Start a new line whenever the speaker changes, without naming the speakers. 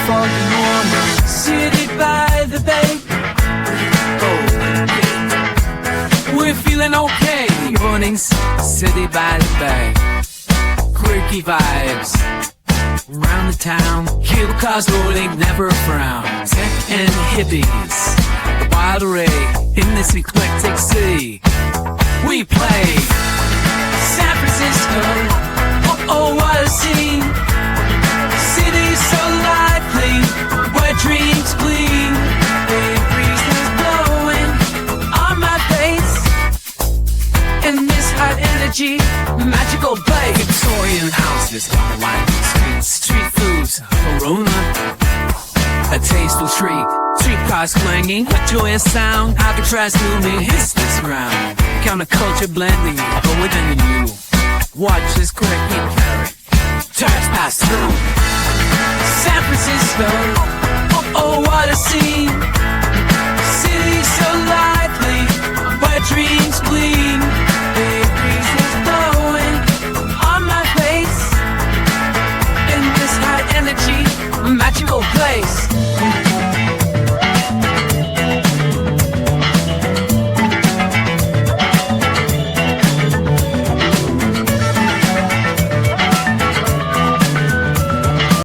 for the norm. City by the bay. Oh, we're feeling okay. Mornings, city by the bay. Quirky vibes around the town. Cable cars rolling, never a frown. Tech and hippies, a wild array in this eclectic city. We play San Francisco. Oh, what a scene. City so lively, where dreams gleam. The breeze is blowing on my face. In this hot energy, magical place. Victorian houses, winding streets, street foods, Corona. A tasteful treat, streetcars clanging, with joy and sound. Alcatraz looming, hits this ground. Counterculture blending, but within you. Watch this quirky carrot turns past through.